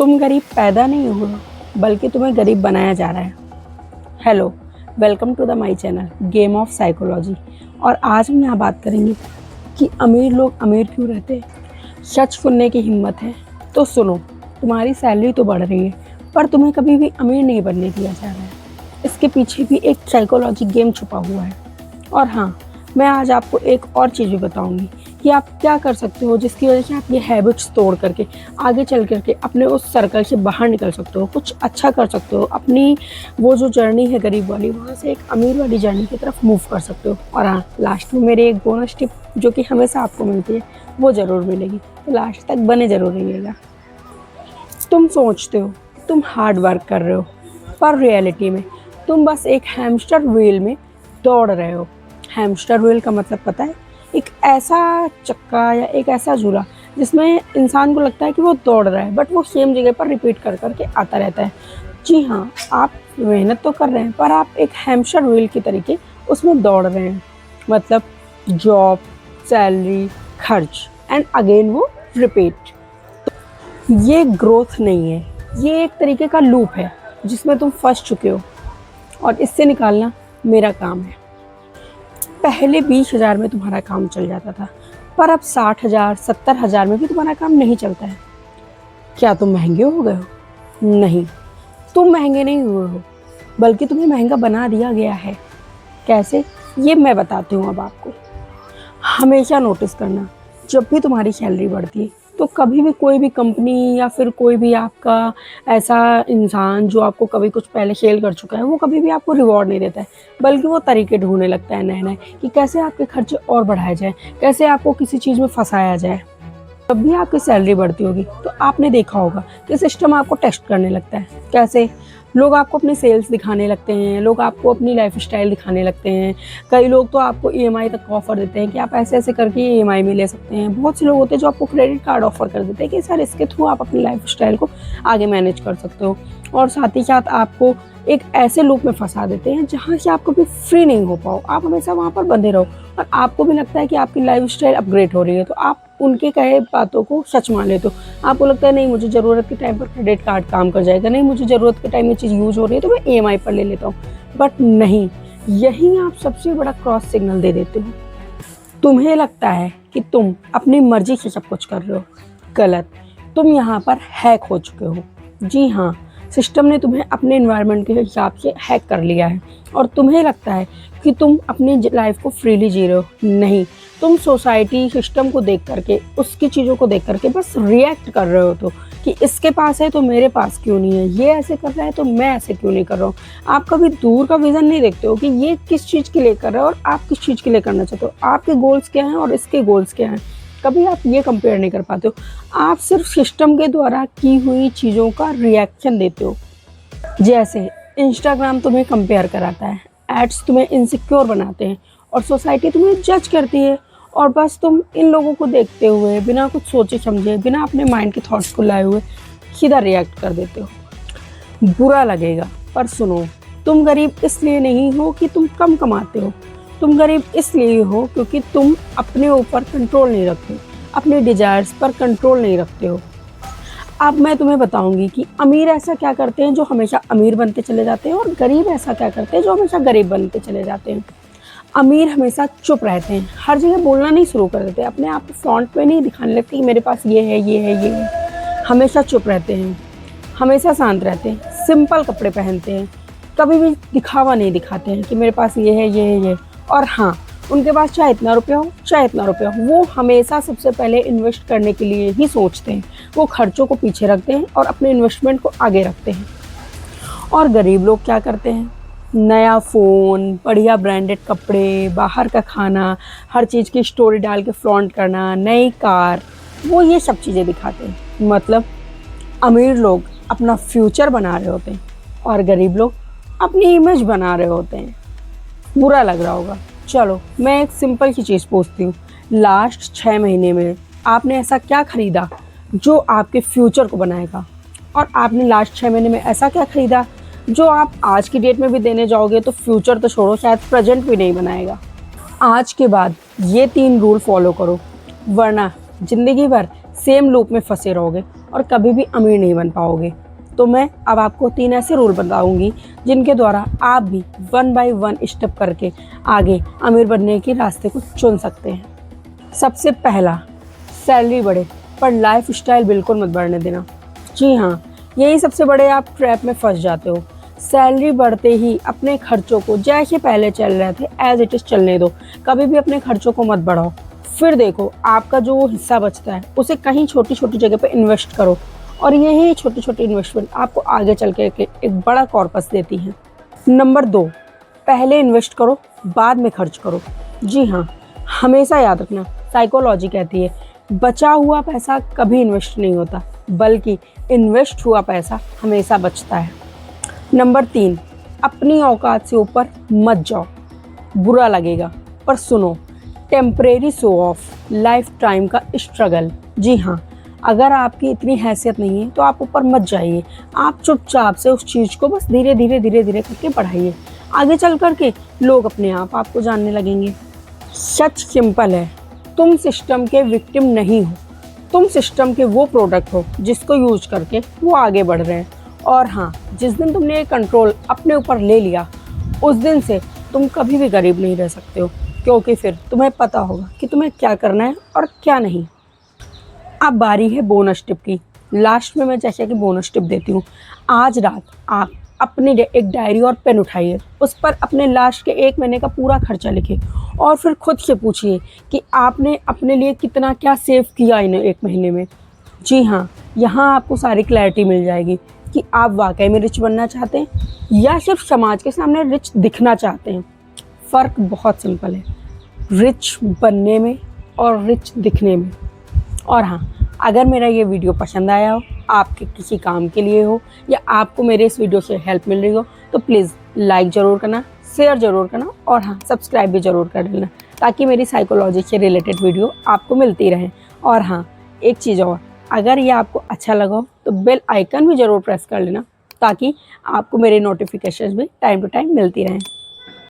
तुम गरीब पैदा नहीं हुए हो, बल्कि तुम्हें गरीब बनाया जा रहा है। Hello, welcome to the my channel game of psychology. और आज हम यहाँ बात करेंगे कि अमीर लोग अमीर क्यों रहते हैं। सच सुनने की हिम्मत है तो सुनो। तुम्हारी सैलरी तो बढ़ रही है, पर तुम्हें कभी भी अमीर नहीं बनने दिया जा रहा है। इसके पीछे भी एक साइकोलॉजी गेम छुपा हुआ है। और हाँ, मैं आज आपको एक और चीज़ भी बताऊंगी कि आप क्या कर सकते हो जिसकी वजह से आप ये हैबिट्स तोड़ करके आगे चल करके अपने उस सर्कल से बाहर निकल सकते हो, कुछ अच्छा कर सकते हो, अपनी वो जो जर्नी है गरीब वाली, वहाँ से एक अमीर वाली जर्नी की तरफ मूव कर सकते हो। और हाँ, लास्ट में मेरी एक बोनस टिप जो कि हमेशा आपको मिलती है वो ज़रूर मिलेगी, तो लास्ट तक बने ज़रूर रहिएगा। तुम सोचते हो तुम हार्ड वर्क कर रहे हो, पर रियलिटी में तुम बस एक हैमस्टर व्हील में दौड़ रहे हो। हैमस्टर व्हील का मतलब पता है? एक ऐसा चक्का या एक ऐसा झूला जिसमें इंसान को लगता है कि वो दौड़ रहा है, बट वो सेम जगह पर रिपीट कर करके आता रहता है। जी हाँ, आप मेहनत तो कर रहे हैं, पर आप एक हैमस्टर व्हील की तरीके उसमें दौड़ रहे हैं। मतलब जॉब, सैलरी, खर्च एंड अगेन वो रिपीट। ये ग्रोथ नहीं है, ये एक तरीके का लूप है जिसमें तुम फंस चुके हो, और इससे निकालना मेरा काम है। पहले 20,000 में तुम्हारा काम चल जाता था, पर अब 60,000, 70,000 में भी तुम्हारा काम नहीं चलता है। क्या तुम महंगे हो गए हो? नहीं, तुम महंगे नहीं हुए हो, बल्कि तुम्हें महंगा बना दिया गया है। कैसे? ये मैं बताती हूँ अब आपको। हमेशा नोटिस करना, जब भी तुम्हारी सैलरी बढ़ती है तो कभी भी कोई भी कंपनी या फिर कोई भी आपका ऐसा इंसान जो आपको कभी कुछ पहले सेल कर चुका है, वो कभी भी आपको रिवॉर्ड नहीं देता है, बल्कि वो तरीके ढूंढने लगता है नए नए कि कैसे आपके खर्चे और बढ़ाए जाए, कैसे आपको किसी चीज़ में फंसाया जाए। जब भी आपकी सैलरी बढ़ती होगी तो आपने देखा होगा कि सिस्टम आपको टेस्ट करने लगता है। कैसे? लोग आपको अपने सेल्स दिखाने लगते हैं, लोग आपको अपनी लाइफस्टाइल दिखाने लगते हैं। कई लोग तो आपको ईएमआई तक ऑफर देते हैं कि आप ऐसे ऐसे करके ईएमआई में ले सकते हैं। बहुत से लोग होते हैं जो आपको क्रेडिट कार्ड ऑफर कर देते हैं कि सर इसके थ्रू आप अपनी लाइफस्टाइल को आगे मैनेज कर सकते हो। और साथ ही साथ आपको एक ऐसे लूप में फंसा देते हैं जहाँ से आप कभी फ्री नहीं हो पाओ, आप हमेशा वहाँ पर बंधे रहो। और आपको भी लगता है कि आपकी लाइफस्टाइल अपग्रेड हो रही है, तो आप उनके कहे बातों को सच मान लेते हो। आपको लगता है नहीं, मुझे ज़रूरत के टाइम पर क्रेडिट कार्ड काम कर जाएगा, नहीं मुझे ज़रूरत के टाइम ये चीज़ यूज हो रही है तो मैं ईएमआई पर ले लेता हूँ। बट नहीं, यही आप सबसे बड़ा क्रॉस सिग्नल दे देते हो। तुम्हें लगता है कि तुम अपनी मर्जी से सब कुछ कर रहे हो। गलत। तुम यहाँ पर हैक हो चुके हो। जी हाँ, सिस्टम ने तुम्हें अपने एनवायरनमेंट के हिसाब से हैक कर लिया है, और तुम्हें लगता है कि तुम अपनी लाइफ को फ्रीली जी रहे हो। नहीं, तुम सोसाइटी सिस्टम को देख करके, उसकी चीज़ों को देख करके बस रिएक्ट कर रहे हो, तो कि इसके पास है तो मेरे पास क्यों नहीं है, ये ऐसे कर रहा है तो मैं ऐसे क्यों नहीं कर रहा हूँ। आप कभी दूर का विज़न नहीं देखते हो कि ये किस चीज़ के लिए कर रहा है और आप किस चीज़ के लिए करना चाहते हो, आपके गोल्स क्या हैं और इसके गोल्स क्या हैं। कभी आप ये कंपेयर नहीं कर पाते हो। आप सिर्फ सिस्टम के द्वारा की हुई चीज़ों का रिएक्शन देते हो। जैसे इंस्टाग्राम तुम्हें कंपेयर कराता है, एड्स तुम्हें इनसिक्योर बनाते हैं, और सोसाइटी तुम्हें जज करती है, और बस तुम इन लोगों को देखते हुए बिना कुछ सोचे समझे, बिना अपने माइंड के थॉट्स को लाए हुए सीधा रिएक्ट कर देते हो। बुरा लगेगा, पर सुनो, तुम गरीब इसलिए नहीं हो कि तुम कम कमाते हो। तुम गरीब इसलिए हो क्योंकि तुम अपने ऊपर कंट्रोल नहीं रखते, अपने डिजायर्स पर कंट्रोल नहीं रखते हो। अब मैं तुम्हें बताऊंगी कि अमीर ऐसा क्या करते हैं जो हमेशा अमीर बनते चले जाते हैं, और गरीब ऐसा क्या करते हैं जो हमेशा गरीब बनते चले जाते हैं। अमीर हमेशा चुप रहते हैं, हर जगह बोलना नहीं शुरू कर देते, अपने आप को फ्रंट पे नहीं दिखाने लगते कि मेरे पास ये है, ये है, ये है। हमेशा चुप रहते हैं, हमेशा शांत रहते हैं, सिंपल कपड़े पहनते हैं, कभी भी दिखावा नहीं दिखाते हैं कि मेरे पास ये है, ये है, ये। और हाँ, उनके पास चाहे इतना रुपया हो, चाहे इतना रुपया हो, वो हमेशा सबसे पहले इन्वेस्ट करने के लिए ही सोचते हैं। वो खर्चों को पीछे रखते हैं और अपने इन्वेस्टमेंट को आगे रखते हैं। और गरीब लोग क्या करते हैं? नया फ़ोन, बढ़िया ब्रांडेड कपड़े, बाहर का खाना, हर चीज़ की स्टोरी डाल के फ्लॉन्ट करना, नई कार, वो ये सब चीज़ें दिखाते हैं। मतलब अमीर लोग अपना फ्यूचर बना रहे होते हैं, और गरीब लोग अपनी इमेज बना रहे होते हैं। बुरा लग रहा होगा। चलो, मैं एक सिंपल सी चीज़ पूछती हूँ, लास्ट 6 महीने में आपने ऐसा क्या खरीदा जो आपके फ्यूचर को बनाएगा? और आपने लास्ट 6 महीने में ऐसा क्या खरीदा जो आप आज की डेट में भी देने जाओगे तो फ्यूचर तो छोड़ो, शायद प्रेजेंट भी नहीं बनाएगा? आज के बाद ये 3 रूल फॉलो करो, वरना ज़िंदगी भर सेम लूप में फंसे रहोगे और कभी भी अमीर नहीं बन पाओगे। तो मैं अब आपको 3 ऐसे रूल बताऊंगी जिनके द्वारा आप भी 1 बाय 1 स्टेप करके आगे अमीर बनने के रास्ते को चुन सकते हैं। सबसे पहला, सैलरी बढ़े पर लाइफ स्टाइल बिल्कुल मत बढ़ने देना। जी हाँ, यही सबसे बड़े आप ट्रैप में फंस जाते हो। सैलरी बढ़ते ही अपने खर्चों को जैसे पहले चल रहे थे एज इट इज़ चलने दो, कभी भी अपने खर्चों को मत बढ़ाओ। फिर देखो आपका जो हिस्सा बचता है उसे कहीं छोटी छोटी जगह पे इन्वेस्ट करो और यही छोटी छोटी इन्वेस्टमेंट आपको आगे चल के एक बड़ा कॉर्पस देती है। नंबर 2, पहले इन्वेस्ट करो बाद में खर्च करो। जी हाँ, हमेशा याद रखना, साइकोलॉजी कहती है बचा हुआ पैसा कभी इन्वेस्ट नहीं होता, बल्कि इन्वेस्ट हुआ पैसा हमेशा बचता है। नंबर 3, अपनी औकात से ऊपर मत जाओ, बुरा लगेगा पर सुनो, temporary show off, life time का स्ट्रगल। जी हाँ, अगर आपकी इतनी हैसियत नहीं है तो आप ऊपर मत जाइए, आप चुपचाप से उस चीज़ को बस धीरे धीरे करके बढ़ाइए। आगे चल करके लोग अपने आप आपको जानने लगेंगे। सच सिंपल है, तुम सिस्टम के विक्टिम नहीं हो, तुम सिस्टम के वो प्रोडक्ट हो जिसको यूज करके वो आगे बढ़ रहे हैं। और हाँ, जिस दिन तुमने ये कंट्रोल अपने ऊपर ले लिया उस दिन से तुम कभी भी गरीब नहीं रह सकते हो, क्योंकि फिर तुम्हें पता होगा कि तुम्हें क्या करना है और क्या नहीं। अब बारी है बोनस टिप की। लास्ट में मैं जैसे कि बोनस टिप देती हूँ। आज रात आप अपनी एक डायरी और पेन उठाइए, उस पर अपने लास्ट के 1 महीने का पूरा खर्चा लिखिए और फिर खुद से पूछिए कि आपने अपने लिए कितना क्या सेव किया इन 1 महीने में। जी हाँ, यहाँ आपको सारी क्लैरिटी मिल जाएगी कि आप वाकई में रिच बनना चाहते हैं या सिर्फ समाज के सामने रिच दिखना चाहते हैं। फ़र्क बहुत सिंपल है, रिच बनने में और रिच दिखने में। और हाँ, अगर मेरा ये वीडियो पसंद आया हो, आपके किसी काम के लिए हो या आपको मेरे इस वीडियो से हेल्प मिल रही हो तो प्लीज़ लाइक ज़रूर करना, शेयर ज़रूर करना और हाँ, सब्सक्राइब भी ज़रूर कर लेना ताकि मेरी साइकोलॉजी से रिलेटेड वीडियो आपको मिलती रहे। और हाँ, एक चीज़ और, अगर ये आपको अच्छा लगा हो तो बेल आइकन भी ज़रूर प्रेस कर लेना ताकि आपको मेरे नोटिफिकेशन भी टाइम टू टाइम मिलती रहें।